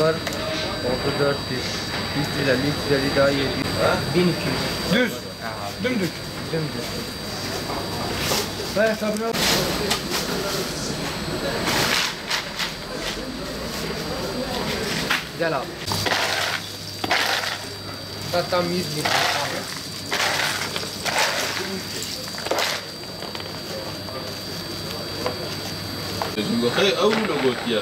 Var. Oldu 400. 350, 350 daha 700. 1200. Düz. Dümdük. Dümdüz. Ve hesabını al. Güzel abi. Tam 100 bin. لازم خير أول قلت يا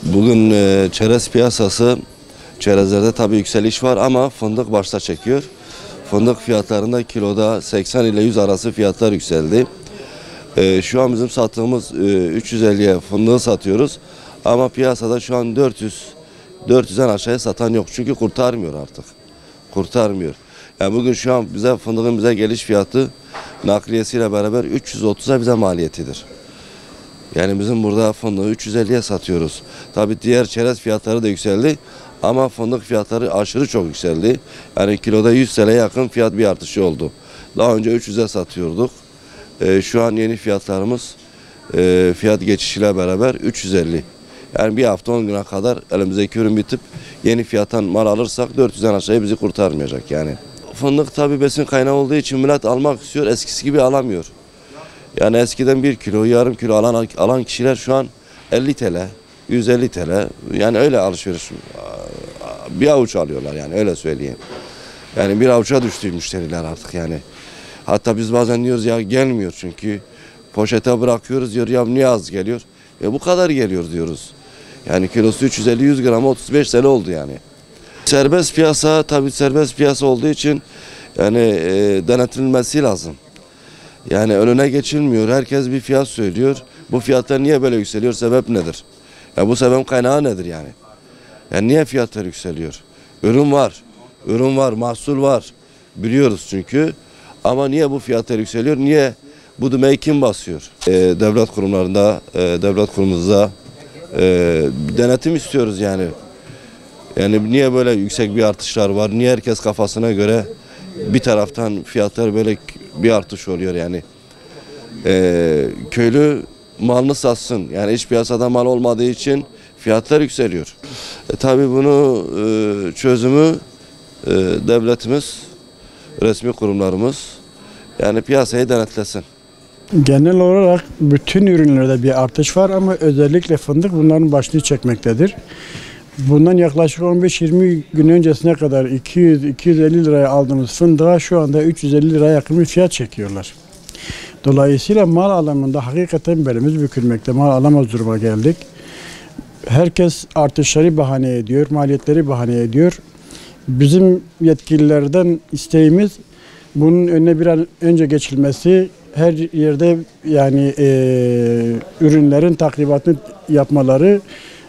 Bugün çerez piyasası, çerezlerde tabii yükseliş var ama fındık başta çekiyor. Fındık fiyatlarında kiloda 80 ile 100 arası fiyatlar yükseldi. Şu an bizim sattığımız 350'ye fındığı satıyoruz ama piyasada şu an 400'den aşağıya satan yok çünkü kurtarmıyor artık. Kurtarmıyor. Yani bugün şu an fındığın bize geliş fiyatı nakliyesiyle beraber 330'a bize maliyetidir. Yani bizim burada fındığı 350'ye satıyoruz. Tabii diğer çerez fiyatları da yükseldi ama fındık fiyatları aşırı çok yükseldi. Yani kiloda 100 TL'ye yakın fiyat bir artışı oldu. Daha önce 300'e satıyorduk. Şu an yeni fiyatlarımız fiyat geçişiyle beraber 350. Yani bir hafta 10 güne kadar elimizdeki ürün bitip yeni fiyattan mal alırsak 400'den aşağıya bizi kurtarmayacak yani. Fındık tabii besin kaynağı olduğu için millet almak istiyor, eskisi gibi alamıyor. Yani eskiden 1 kilo, yarım kilo alan kişiler şu an 50 TL, 150 TL. Yani öyle alışveriş. Bir avuç alıyorlar yani öyle söyleyeyim. Yani bir avuça düştü müşteriler artık yani. Hatta biz bazen diyoruz ya gelmiyor çünkü poşete bırakıyoruz diyor ya niye az geliyor? Bu kadar geliyor diyoruz. Yani kilosu 350-100 gram 35 TL oldu yani. Serbest piyasa tabii serbest piyasa olduğu için yani denetilmesi lazım. Yani önüne geçilmiyor. Herkes bir fiyat söylüyor. Bu fiyatlar niye böyle yükseliyor? Sebep nedir? Ya bu sebep kaynağı nedir yani? Yani niye fiyatlar yükseliyor? Ürün var. Ürün var, mahsul var. Biliyoruz çünkü. Ama niye bu fiyatlar yükseliyor? Niye? Bu düğmeyi kim basıyor? Devlet kurumlarında, devlet kurumumuzda denetim istiyoruz yani. Yani niye böyle yüksek bir artışlar var? Niye herkes kafasına göre bir taraftan fiyatlar böyle bir artış oluyor yani. Köylü malını satsın. Yani iç piyasada mal olmadığı için fiyatlar yükseliyor. Tabii bunu çözümü devletimiz, resmi kurumlarımız yani piyasayı denetlesin. Genel olarak bütün ürünlerde bir artış var ama özellikle fındık bunların başını çekmektedir. Bundan yaklaşık 15-20 gün öncesine kadar 200-250 liraya aldığımız fındığa şu anda 350 liraya yakın bir fiyat çekiyorlar. Dolayısıyla mal alımında hakikaten belimiz bükülmekte. Mal alamaz duruma geldik. Herkes artışları bahane ediyor, maliyetleri bahane ediyor. Bizim yetkililerden isteğimiz bunun önüne bir an önce geçilmesi, her yerde yani ürünlerin takribatını yapmaları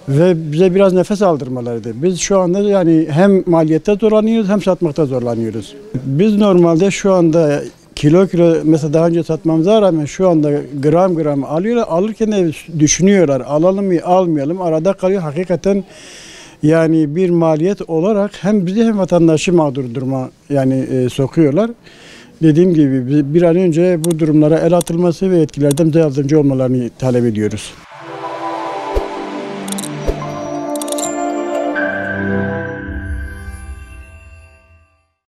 ve bize biraz nefes aldırmalarıydı. Biz şu anda yani hem maliyette zorlanıyoruz hem satmakta zorlanıyoruz. Biz normalde şu anda kilo mesela daha önce satmamıza rağmen şu anda gram gram alıyorlar. Alırken de düşünüyorlar alalım mı almayalım arada kalıyor. Hakikaten yani bir maliyet olarak hem bizi hem vatandaşı mağdur duruma yani sokuyorlar. Dediğim gibi bir an önce bu durumlara el atılması ve etkilerden yardımcı olmalarını talep ediyoruz.